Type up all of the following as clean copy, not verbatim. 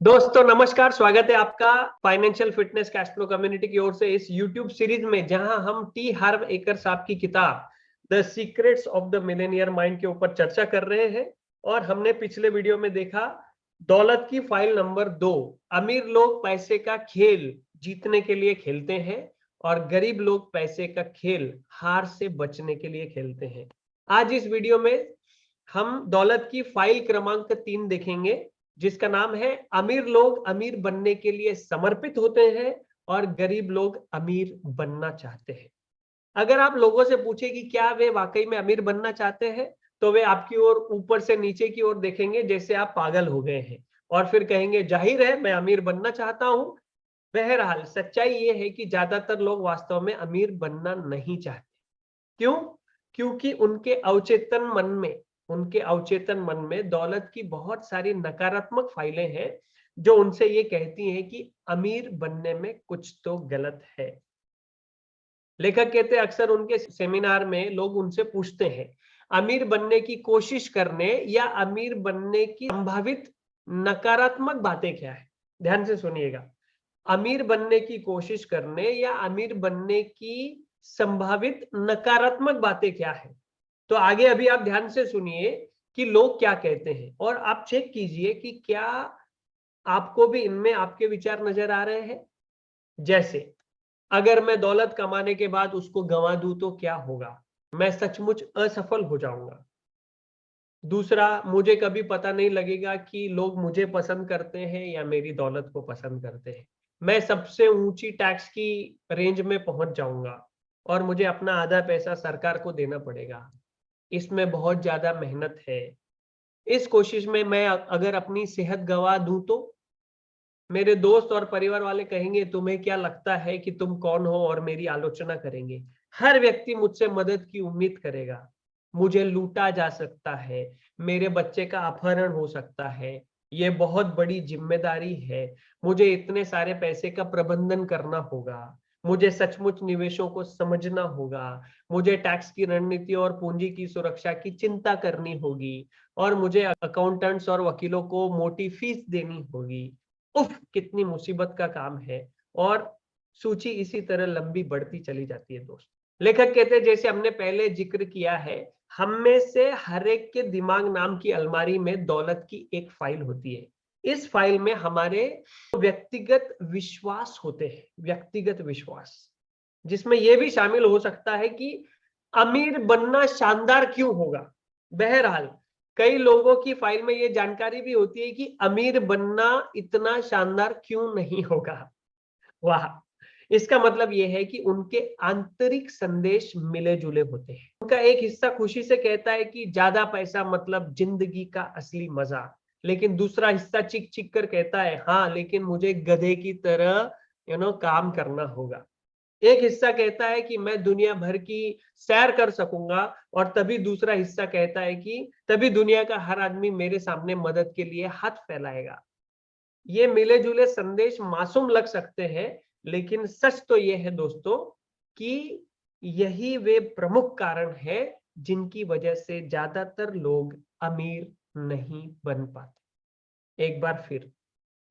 दोस्तों नमस्कार, स्वागत है आपका financial fitness cash flow community की ओर से इस यूट्यूब सीरीज में, जहां हम टी हार्व एकर साहब की किताब the secrets of the Millionaire mind के ऊपर चर्चा कर रहे हैं। और हमने पिछले वीडियो में देखा दौलत की फाइल नंबर 2, अमीर लोग पैसे का खेल जीतने के लिए खेलते हैं और गरीब लोग पैसे का खेल हार से बचने के लिए खेलते हैं। आज इस वीडियो में हम दौलत की फाइल क्रमांक 3 देखेंगे, जिसका नाम है अमीर लोग अमीर बनने के लिए समर्पित होते हैं और गरीब लोग अमीर बनना चाहते हैं। अगर आप लोगों से पूछे कि क्या वे वाकई में अमीर बनना चाहते हैं, तो वे आपकी ओर ऊपर से नीचे की ओर देखेंगे जैसे आप पागल हो गए हैं और फिर कहेंगे जाहिर है मैं अमीर बनना चाहता हूं। बहरहाल सच्चाई ये है कि ज्यादातर लोग वास्तव में अमीर बनना नहीं चाहते। क्यों? क्योंकि उनके अवचेतन मन में दौलत की बहुत सारी नकारात्मक फाइलें हैं जो उनसे ये कहती हैं कि अमीर बनने में कुछ तो गलत है। लेखक कहते हैं अक्सर उनके सेमिनार में लोग उनसे पूछते हैं अमीर बनने की कोशिश करने या अमीर बनने की संभावित नकारात्मक बातें क्या है। ध्यान से सुनिएगा, अमीर बनने की कोशिश करने या अमीर बनने की संभावित नकारात्मक बातें क्या है। तो आगे अभी आप ध्यान से सुनिए कि लोग क्या कहते हैं और आप चेक कीजिए कि क्या आपको भी इनमें आपके विचार नजर आ रहे हैं। जैसे, अगर मैं दौलत कमाने के बाद उसको गंवा दूं तो क्या होगा, मैं सचमुच असफल हो जाऊंगा। दूसरा, मुझे कभी पता नहीं लगेगा कि लोग मुझे पसंद करते हैं या मेरी दौलत को पसंद करते हैं। मैं सबसे ऊंची टैक्स की रेंज में पहुंच जाऊंगा और मुझे अपना आधा पैसा सरकार को देना पड़ेगा। इसमें बहुत ज्यादा मेहनत है। इस कोशिश में मैं अगर अपनी सेहत गंवा दूं तो मेरे दोस्त और परिवार वाले कहेंगे तुम्हें क्या लगता है कि तुम कौन हो, और मेरी आलोचना करेंगे। हर व्यक्ति मुझसे मदद की उम्मीद करेगा। मुझे लूटा जा सकता है, मेरे बच्चे का अपहरण हो सकता है। ये बहुत बड़ी जिम्मेदारी है। मुझे इतने सारे पैसे का प्रबंधन करना होगा। मुझे सचमुच निवेशों को समझना होगा। मुझे टैक्स की रणनीति और पूंजी की सुरक्षा की चिंता करनी होगी और मुझे अकाउंटेंट्स और वकीलों को मोटी फीस देनी होगी। उफ, कितनी मुसीबत का काम है। और सूची इसी तरह लंबी बढ़ती चली जाती है दोस्त। लेखक कहते हैं जैसे हमने पहले जिक्र किया है, हम में से हर एक के दिमाग नाम की अलमारी में दौलत की एक फाइल होती है। इस फाइल में हमारे व्यक्तिगत विश्वास होते हैं, व्यक्तिगत विश्वास, जिसमें यह भी शामिल हो सकता है कि अमीर बनना शानदार क्यों होगा। बहरहाल कई लोगों की फाइल में यह जानकारी भी होती है कि अमीर बनना इतना शानदार क्यों नहीं होगा। वाह! इसका मतलब यह है कि उनके आंतरिक संदेश मिले जुले होते हैं। उनका एक हिस्सा खुशी से कहता है कि ज्यादा पैसा मतलब जिंदगी का असली मजा, लेकिन दूसरा हिस्सा चिक चिक कर कहता है हाँ लेकिन मुझे गधे की तरह काम करना होगा। एक हिस्सा कहता है कि मैं दुनिया भर की सैर कर सकूंगा, और तभी दूसरा हिस्सा कहता है कि तभी दुनिया का हर आदमी मेरे सामने मदद के लिए हाथ फैलाएगा। ये मिले जुले संदेश मासूम लग सकते हैं, लेकिन सच तो ये है दोस्तों कि यही वे प्रमुख कारण है जिनकी वजह से ज्यादातर लोग अमीर नहीं बन पाते। एक बार फिर,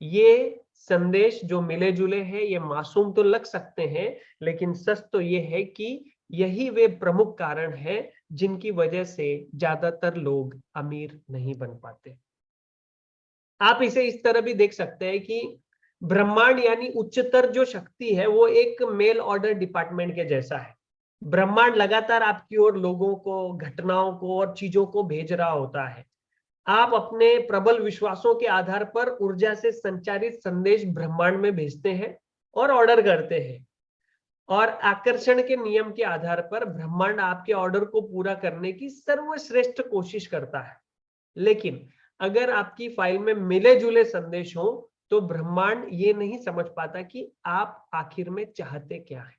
ये संदेश जो मिले जुले हैं, ये मासूम तो लग सकते हैं, लेकिन सच तो ये है कि यही वे प्रमुख कारण है जिनकी वजह से ज्यादातर लोग अमीर नहीं बन पाते। आप इसे इस तरह भी देख सकते हैं कि ब्रह्मांड यानी उच्चतर जो शक्ति है वो एक मेल ऑर्डर डिपार्टमेंट के जैसा है। ब्रह्मांड लगातार आपकी ओर लोगों को, घटनाओं को और चीजों को भेज रहा होता है। आप अपने प्रबल विश्वासों के आधार पर ऊर्जा से संचारित संदेश ब्रह्मांड में भेजते हैं और ऑर्डर करते हैं, और आकर्षण के नियम के आधार पर ब्रह्मांड आपके ऑर्डर को पूरा करने की सर्वश्रेष्ठ कोशिश करता है। लेकिन अगर आपकी फाइल में मिले जुले संदेश हो तो ब्रह्मांड ये नहीं समझ पाता कि आप आखिर में चाहते क्या है।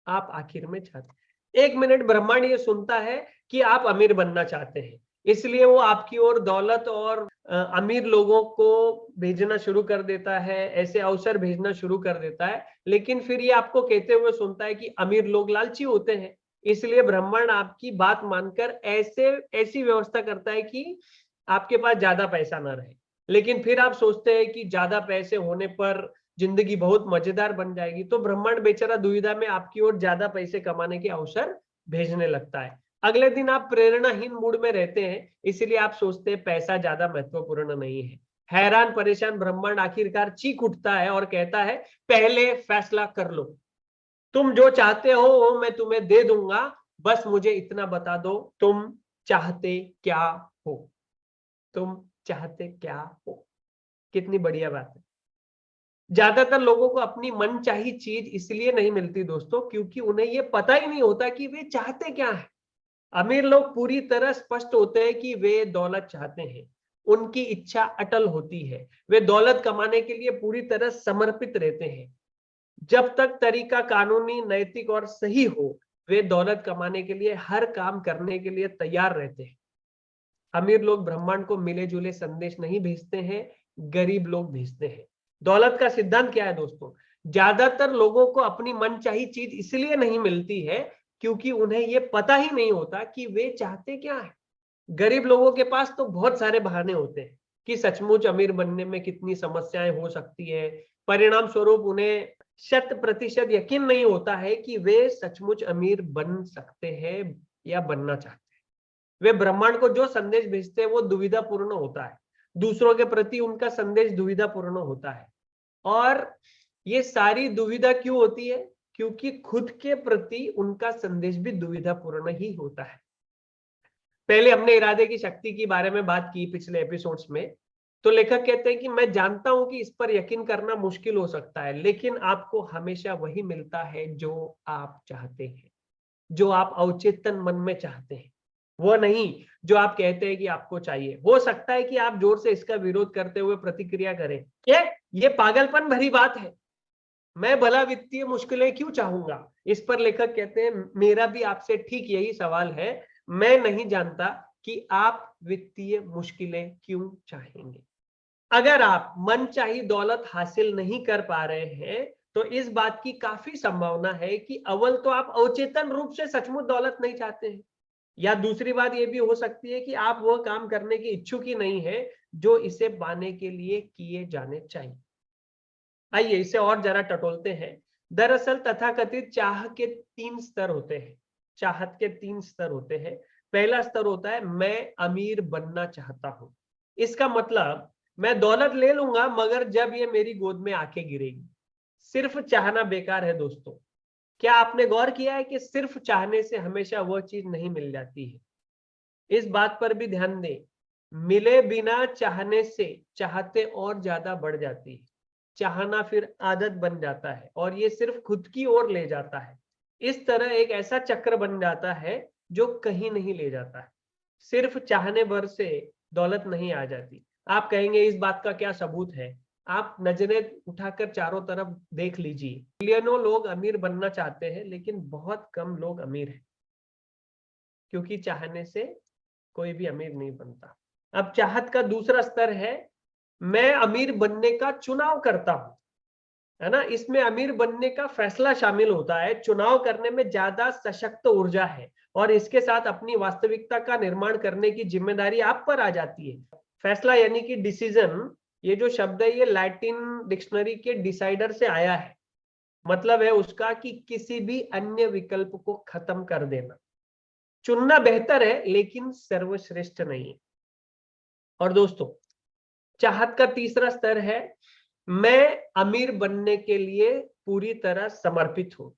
आप आखिर में चाहते, एक मिनट ब्रह्मांड ये सुनता है कि आप अमीर बनना चाहते हैं, इसलिए वो आपकी ओर दौलत और अमीर लोगों को भेजना शुरू कर देता है, ऐसे अवसर भेजना शुरू कर देता है। लेकिन फिर ये आपको कहते हुए सुनता है कि अमीर लोग लालची होते हैं, इसलिए ब्रह्मांड आपकी बात मानकर ऐसी व्यवस्था करता है कि आपके पास ज्यादा पैसा ना रहे। लेकिन फिर आप सोचते हैं कि ज्यादा पैसे होने पर जिंदगी बहुत मजेदार बन जाएगी, तो ब्रह्मांड बेचारा दुविधा में आपकी ओर ज्यादा पैसे कमाने के अवसर भेजने लगता है। अगले दिन आप प्रेरणाहीन मूड में रहते हैं, इसीलिए आप सोचते हैं पैसा ज्यादा महत्वपूर्ण नहीं है। हैरान परेशान ब्रह्मांड आखिरकार चीख उठता है और कहता है, पहले फैसला कर लो, तुम जो चाहते हो वो मैं तुम्हें दे दूंगा, बस मुझे इतना बता दो, तुम चाहते क्या हो? तुम चाहते क्या हो? कितनी बढ़िया बात है। ज्यादातर लोगों को अपनी मनचाही चीज इसलिए नहीं मिलती दोस्तों, क्योंकि उन्हें ये पता ही नहीं होता कि वे चाहते क्या है। अमीर लोग पूरी तरह स्पष्ट होते हैं कि वे दौलत चाहते हैं, उनकी इच्छा अटल होती है, वे दौलत कमाने के लिए पूरी तरह समर्पित रहते हैं। जब तक तरीका कानूनी, नैतिक और सही हो, वे दौलत कमाने के लिए हर काम करने के लिए तैयार रहते हैं। अमीर लोग ब्रह्मांड को मिले जुले संदेश नहीं भेजते हैं, गरीब लोग भेजते हैं। दौलत का सिद्धांत क्या है दोस्तों? ज्यादातर लोगों को अपनी मनचाही चीज इसलिए नहीं मिलती है क्योंकि उन्हें यह पता ही नहीं होता कि वे चाहते क्या है। गरीब लोगों के पास तो बहुत सारे बहाने होते हैं कि सचमुच अमीर बनने में कितनी समस्याएं हो सकती है। परिणाम स्वरूप उन्हें 100% यकीन नहीं होता है कि वे सचमुच अमीर बन सकते हैं या बनना चाहते हैं। वे ब्रह्मांड को जो संदेश भेजते हैं वो दुविधापूर्ण होता है, दूसरों के प्रति उनका संदेश दुविधापूर्ण होता है। और ये सारी दुविधा क्यों होती है? क्योंकि खुद के प्रति उनका संदेश भी दुविधापूर्ण ही होता है। पहले हमने इरादे की शक्ति के बारे में बात की पिछले एपिसोड्स में। तो लेखक कहते हैं कि मैं जानता हूं कि इस पर यकीन करना मुश्किल हो सकता है, लेकिन आपको हमेशा वही मिलता है जो आप चाहते हैं, जो आप अवचेतन मन में चाहते हैं, वो नहीं जो आप कहते हैं कि आपको चाहिए। हो सकता है कि आप जोर से इसका विरोध करते हुए प्रतिक्रिया करें, ये पागलपन भरी बात है, मैं भला वित्तीय मुश्किलें क्यों चाहूंगा? इस पर लेखक कहते हैं, मेरा भी आपसे ठीक यही सवाल है, मैं नहीं जानता कि आप वित्तीय मुश्किलें क्यों चाहेंगे। अगर आप मनचाही दौलत हासिल नहीं कर पा रहे हैं, तो इस बात की काफी संभावना है कि अव्वल तो आप अवचेतन रूप से सचमुच दौलत नहीं चाहते हैं, या दूसरी बात यह भी हो सकती है कि आप वह काम करने के इच्छुक ही नहीं है जो इसे पाने के लिए किए जाने चाहिए। आइए इसे और जरा टटोलते हैं। दरअसल तथाकथित चाह के 3 स्तर होते हैं। चाहत के 3 स्तर होते हैं। पहला स्तर होता है, मैं अमीर बनना चाहता हूं। इसका मतलब मैं दौलत ले लूंगा मगर जब ये मेरी गोद में आके गिरेगी। सिर्फ चाहना बेकार है दोस्तों। क्या आपने गौर किया है कि सिर्फ चाहने से हमेशा वह चीज नहीं मिल जाती है? इस बात पर भी ध्यान दें, मिले बिना चाहने से चाहते और ज्यादा बढ़ जाती है। चाहना फिर आदत बन जाता है और ये सिर्फ खुद की ओर ले जाता है। इस तरह एक ऐसा चक्र बन जाता है जो कहीं नहीं ले जाता है। सिर्फ चाहने भर से दौलत नहीं आ जाती। आप कहेंगे इस बात का क्या सबूत है? आप नजरें उठाकर चारों तरफ देख लीजिए। मिलियनों लोग अमीर बनना चाहते हैं, लेकिन बहुत कम लोग अमीर हैं, क्योंकि चाहने से कोई भी अमीर नहीं बनता। अब चाहत का दूसरा स्तर है, मैं अमीर बनने का चुनाव करता हूं, है ना। इसमें अमीर बनने का फैसला शामिल होता है। चुनाव करने में ज्यादा सशक्त ऊर्जा है और इसके साथ अपनी वास्तविकता का निर्माण करने की जिम्मेदारी आप पर आ जाती है। फैसला यानी कि डिसीजन, ये जो शब्द है ये लैटिन डिक्शनरी के डिसाइडर से आया है। मतलब है उसका कि किसी भी अन्य विकल्प को खत्म कर देना। चुनना बेहतर है लेकिन सर्वश्रेष्ठ नहीं। और दोस्तों, चाहत का तीसरा स्तर है, मैं अमीर बनने के लिए पूरी तरह समर्पित हूं।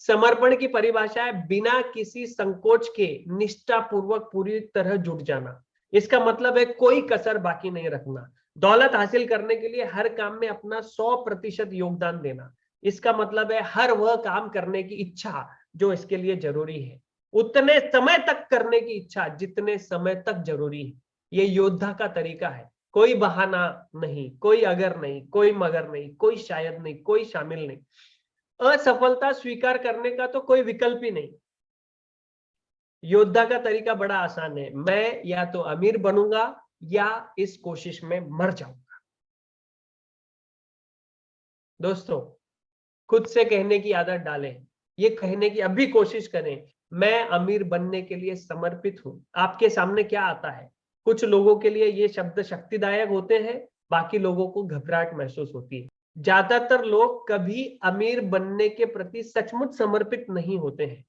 समर्पण की परिभाषा है बिना किसी संकोच के निष्ठापूर्वक पूरी तरह जुट जाना। इसका मतलब है कोई कसर बाकी नहीं रखना। दौलत हासिल करने के लिए हर काम में अपना 100% योगदान देना। इसका मतलब है हर वह काम करने की इच्छा जो इसके लिए जरूरी है, उतने समय तक करने की इच्छा जितने समय तक जरूरी है। ये योद्धा का तरीका है। कोई बहाना नहीं, कोई अगर नहीं, कोई मगर नहीं, कोई शायद नहीं, कोई शामिल नहीं। असफलता स्वीकार करने का तो कोई विकल्प ही नहीं। योद्धा का तरीका बड़ा आसान है, मैं या तो अमीर बनूंगा या इस कोशिश में मर जाऊंगा। दोस्तों, खुद से कहने की आदत डालें। ये कहने की अभी कोशिश करें, मैं अमीर बनने के लिए समर्पित हूं। आपके सामने क्या आता है? कुछ लोगों के लिए ये शब्द शक्तिदायक होते हैं, बाकी लोगों को घबराहट महसूस होती है। ज्यादातर लोग कभी अमीर बनने के प्रति सचमुच समर्पित नहीं होते हैं।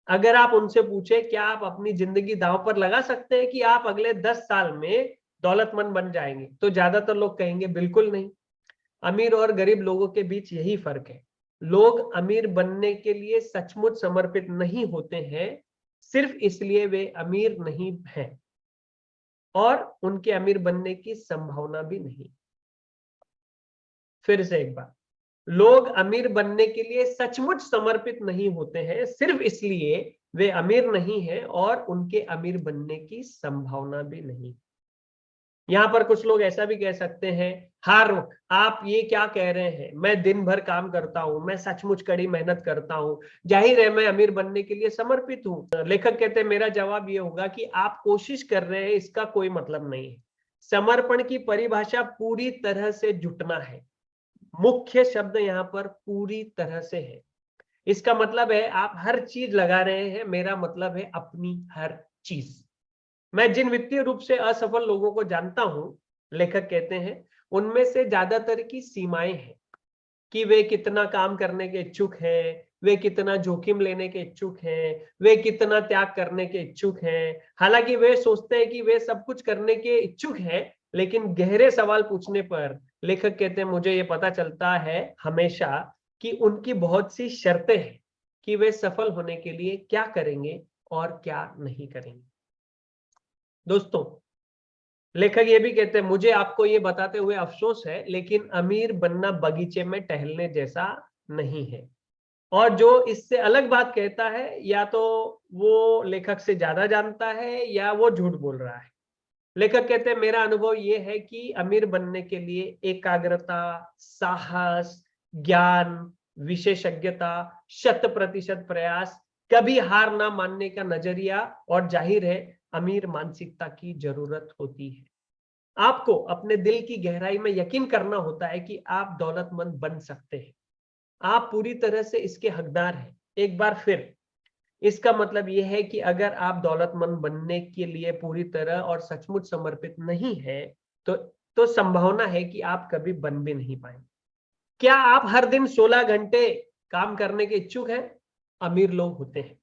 अगर आप उनसे पूछे क्या आप अपनी जिंदगी दांव पर लगा सकते हैं कि आप अगले 10 साल में दौलतमंद बन जाएंगे, तो ज्यादातर लोग कहेंगे बिल्कुल नहीं। अमीर और गरीब लोगों के बीच यही फर्क है। लोग अमीर बनने के लिए सचमुच समर्पित नहीं होते हैं, सिर्फ इसलिए वे अमीर नहीं हैं और उनके अमीर बनने की संभावना भी नहीं। फिर से एक बार, लोग अमीर बनने के लिए सचमुच समर्पित नहीं होते हैं, सिर्फ इसलिए वे अमीर नहीं हैं और उनके अमीर बनने की संभावना भी नहीं। यहां पर कुछ लोग ऐसा भी कह सकते हैं, हार आप ये क्या कह रहे हैं, मैं दिन भर काम करता हूं, मैं सचमुच कड़ी मेहनत करता हूं, जाहिर है मैं अमीर बनने के लिए समर्पित हूं। लेखक कहते हैं मेरा जवाब ये होगा कि आप कोशिश कर रहे हैं, इसका कोई मतलब नहीं है। समर्पण की परिभाषा पूरी तरह से जुटना है। मुख्य शब्द यहाँ पर पूरी तरह से है। इसका मतलब है आप हर चीज लगा रहे हैं, मेरा मतलब है अपनी हर चीज। मैं जिन वित्तीय रूप से असफल लोगों को जानता हूं, लेखक कहते हैं, उनमें से ज्यादातर की सीमाएं हैं कि वे कितना काम करने के इच्छुक हैं, वे कितना जोखिम लेने के इच्छुक हैं, वे कितना त्याग करने के इच्छुक हैं। हालांकि वे सोचते हैं कि वे सब कुछ करने के इच्छुक हैं, लेकिन गहरे सवाल पूछने पर लेखक कहते हैं मुझे ये पता चलता है हमेशा कि उनकी बहुत सी शर्तें हैं कि वे सफल होने के लिए क्या करेंगे और क्या नहीं करेंगे। दोस्तों, लेखक ये भी कहते हैं मुझे आपको ये बताते हुए अफसोस है, लेकिन अमीर बनना बगीचे में टहलने जैसा नहीं है। और जो इससे अलग बात कहता है, या तो वो लेखक से ज्यादा जानता है या वो झूठ बोल रहा है। लेखक कहते हैं मेरा अनुभव ये है कि अमीर बनने के लिए एकाग्रता, साहस, ज्ञान, विशेषज्ञता, 100% प्रयास, कभी हार ना मानने का नजरिया और जाहिर है अमीर मानसिकता की जरूरत होती है। आपको अपने दिल की गहराई में यकीन करना होता है कि आप दौलतमंद बन सकते हैं। आप पूरी तरह से इसके हकदार हैं। एक बार फिर, इसका मतलब यह है कि अगर आप दौलतमंद बनने के लिए पूरी तरह और सचमुच समर्पित नहीं है, तो संभावना है कि आप कभी बन भी नहीं पाएंगे। क्या आप हर दिन 16 घंटे काम करने के इच्छुक हैं? अमीर लोग होते हैं।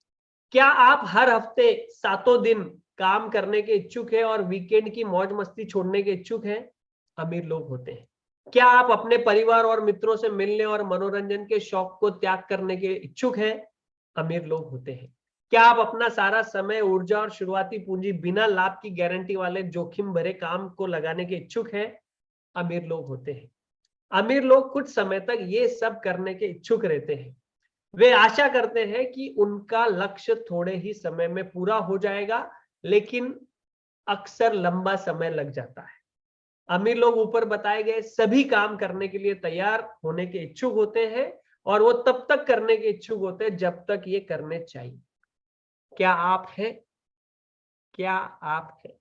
क्या आप हर हफ्ते 7 दिन काम करने के इच्छुक हैं और वीकेंड की मौज मस्ती छोड़ने के इच्छुक हैं? अमीर लोग होते हैं। क्या आप अपने परिवार और मित्रों से मिलने और मनोरंजन के शौक को त्याग करने के इच्छुक हैं? अमीर लोग होते हैं। क्या आप अपना सारा समय, ऊर्जा और शुरुआती पूंजी बिना लाभ की गारंटी वाले जोखिम भरे काम को लगाने के इच्छुक हैं? अमीर लोग होते हैं। अमीर लोग कुछ समय तक ये सब करने के इच्छुक रहते हैं। वे आशा करते हैं कि उनका लक्ष्य थोड़े ही समय में पूरा हो जाएगा, लेकिन अक्सर लंबा समय लग जाता है। अमीर लोग ऊपर बताए गए सभी काम करने के लिए तैयार होने के इच्छुक होते हैं और वो तब तक करने के इच्छुक होते हैं जब तक ये करने चाहिए। क्या आप हैं? क्या आप हैं?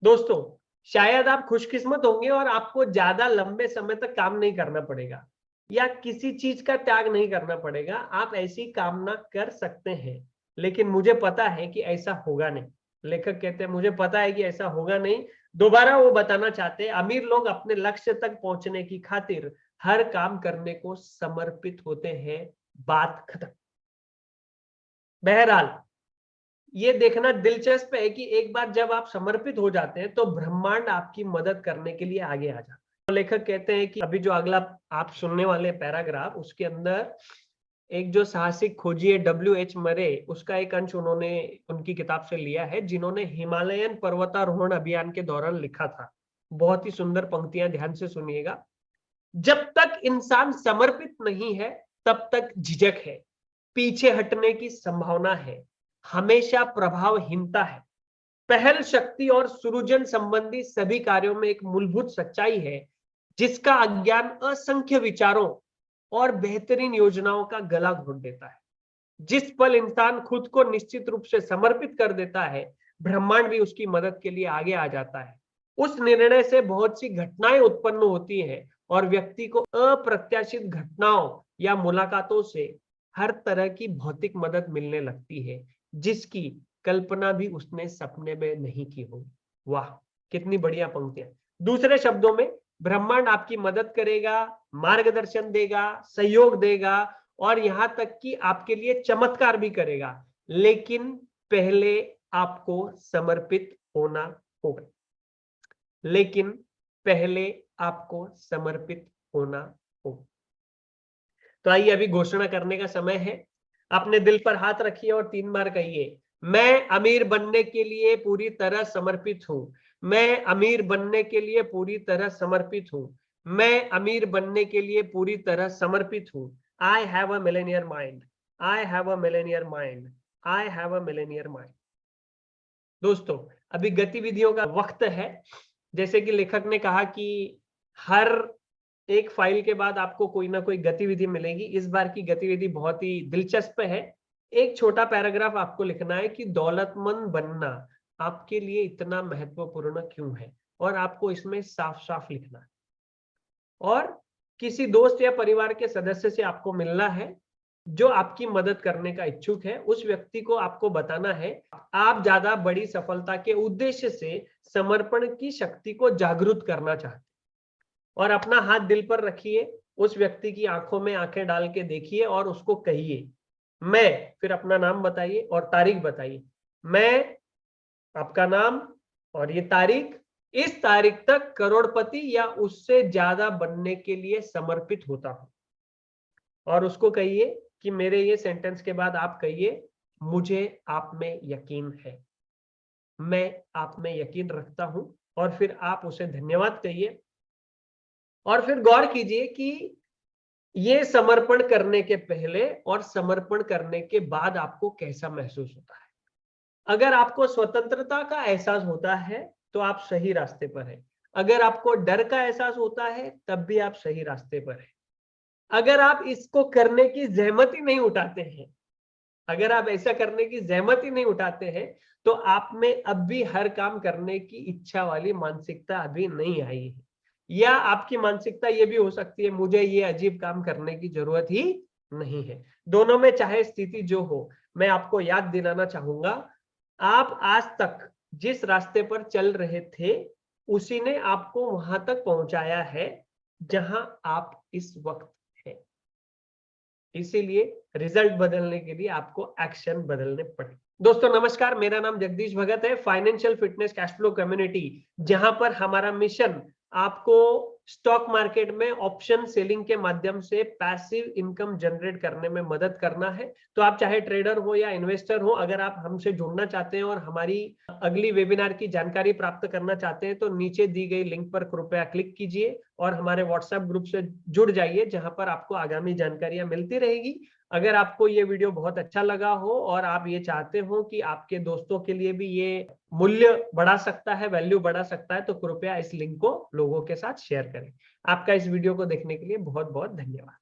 दोस्तों, शायद आप खुशकिस्मत होंगे और आपको ज्यादा लंबे समय तक काम नहीं करना पड़ेगा या किसी चीज का त्याग नहीं करना पड़ेगा। आप ऐसी कामना कर सकते हैं, लेकिन मुझे पता है कि ऐसा होगा नहीं। लेखक कहते हैं मुझे पता है कि ऐसा होगा नहीं। दोबारा वो बताना चाहते हैं अमीर लोग अपने लक्ष्य तक पहुंचने की खातिर हर काम करने को समर्पित होते हैं। बात खत्म। बहरहाल, ये देखना दिलचस्प है कि एक बार जब आप समर्पित हो जाते हैं तो ब्रह्मांड आपकी मदद करने के लिए आगे आ जाता है। तो लेखक कहते हैं कि अभी जो अगला आप सुनने वाले पैराग्राफ, उसके अंदर एक जो साहसिक खोजी है W.H. मरे, उसका एक अंश उन्होंने उनकी किताब से लिया है, जिन्होंने हिमालयन पर्वतारोहण अभियान के दौरान लिखा था। बहुत ही सुंदर पंक्तियां, ध्यान से सुनिएगा। जब तक इंसान समर्पित नहीं है तब तक झिझक है, पीछे हटने की संभावना है, हमेशा प्रभावहीनता है। पहल शक्ति और सृजन संबंधी सभी कार्यों में एक मूलभूत सच्चाई है जिसका अज्ञान असंख्य विचारों और बेहतरीन योजनाओं का गला घोट देता है। जिस पल इंसान खुद को निश्चित रूप से समर्पित कर देता है, ब्रह्मांड भी उसकी मदद के लिए आगे आ जाता है। उस निर्णय से बहुत सी घटनाएं उत्पन्न होती हैं और व्यक्ति को अप्रत्याशित घटनाओं या मुलाकातों से हर तरह की भौतिक मदद मिलने लगती है, जिसकी कल्पना भी उसने सपने में नहीं की होगी। वाह, कितनी बढ़िया पंक्तियां। दूसरे शब्दों में, ब्रह्मांड आपकी मदद करेगा, मार्गदर्शन देगा, सहयोग देगा और यहां तक कि आपके लिए चमत्कार भी करेगा, लेकिन पहले आपको समर्पित होना होगा। लेकिन पहले आपको समर्पित होना होगा। तो आइए, अभी घोषणा करने का समय है। अपने दिल पर हाथ रखिए और 3 बार कहिए, मैं अमीर बनने के लिए पूरी तरह समर्पित हूं। मैं अमीर बनने के लिए पूरी तरह समर्पित हूं। मैं अमीर बनने के लिए पूरी तरह समर्पित हूं। I have a millionaire mind. I have a millionaire mind. I have a millionaire mind. दोस्तों, अभी गतिविधियों का वक्त है। जैसे कि लेखक ने कहा कि हर एक फाइल के बाद आपको कोई ना कोई गतिविधि मिलेगी। इस बार की गतिविधि बहुत ही दिलचस्प है। एक छोटा पैराग्राफ आपको लिखना है कि दौलतमंद बनना आपके लिए इतना महत्वपूर्ण क्यों है, और आपको इसमें साफ साफ लिखना है। और किसी दोस्त या परिवार के सदस्य से आपको मिलना है जो आपकी मदद करने का इच्छुक है। उस व्यक्ति को आपको बताना है आप ज्यादा बड़ी सफलता के उद्देश्य से समर्पण की शक्ति को जागृत करना चाहते, और अपना हाथ दिल पर रखिए, उस व्यक्ति की आंखों में आंखें डाल के देखिए और उसको कहिए, मैं, फिर अपना नाम बताइए और तारीख बताइए। मैं, आपका नाम और ये तारीख, इस तारीख तक करोड़पति या उससे ज्यादा बनने के लिए समर्पित होता हूं। और उसको कहिए कि मेरे ये सेंटेंस के बाद आप कहिए, मुझे आप में यकीन है, मैं आप में यकीन रखता हूं। और फिर आप उसे धन्यवाद कहिए। और फिर गौर कीजिए कि ये समर्पण करने के पहले और समर्पण करने के बाद आपको कैसा महसूस होता है। अगर आपको स्वतंत्रता का एहसास होता है तो आप सही रास्ते पर हैं। अगर आपको डर का एहसास होता है तब भी आप सही रास्ते पर हैं। अगर आप इसको करने की जहमत ही नहीं उठाते हैं, अगर आप ऐसा करने की जहमत ही नहीं उठाते हैं, तो आप में अब भी हर काम करने की इच्छा वाली मानसिकता अभी नहीं आई है। या आपकी मानसिकता ये भी हो सकती है, मुझे ये अजीब काम करने की जरूरत ही नहीं है। दोनों में चाहे स्थिति जो हो, मैं आपको याद दिलाना चाहूंगा, आप आज तक जिस रास्ते पर चल रहे थे उसी ने आपको वहां तक पहुंचाया है जहां आप इस वक्त हैं। इसीलिए रिजल्ट बदलने के लिए आपको एक्शन बदलने पड़े। दोस्तों नमस्कार, मेरा नाम जगदीश भगत है। Financial fitness cash flow community, जहां पर हमारा मिशन आपको स्टॉक मार्केट में ऑप्शन सेलिंग के माध्यम से पैसिव इनकम जनरेट करने में मदद करना है। तो आप चाहे ट्रेडर हो या इन्वेस्टर हो, अगर आप हमसे जुड़ना चाहते हैं और हमारी अगली वेबिनार की जानकारी प्राप्त करना चाहते हैं तो नीचे दी गई लिंक पर कृपया क्लिक कीजिए और हमारे व्हाट्सएप ग्रुप से जुड़ जाइए, जहां पर आपको आगामी जानकारियां मिलती रहेगी। अगर आपको ये वीडियो बहुत अच्छा लगा हो और आप ये चाहते हो कि आपके दोस्तों के लिए भी ये मूल्य बढ़ा सकता है, वैल्यू बढ़ा सकता है, तो कृपया इस लिंक को लोगों के साथ शेयर करें। आपका इस वीडियो को देखने के लिए बहुत बहुत धन्यवाद।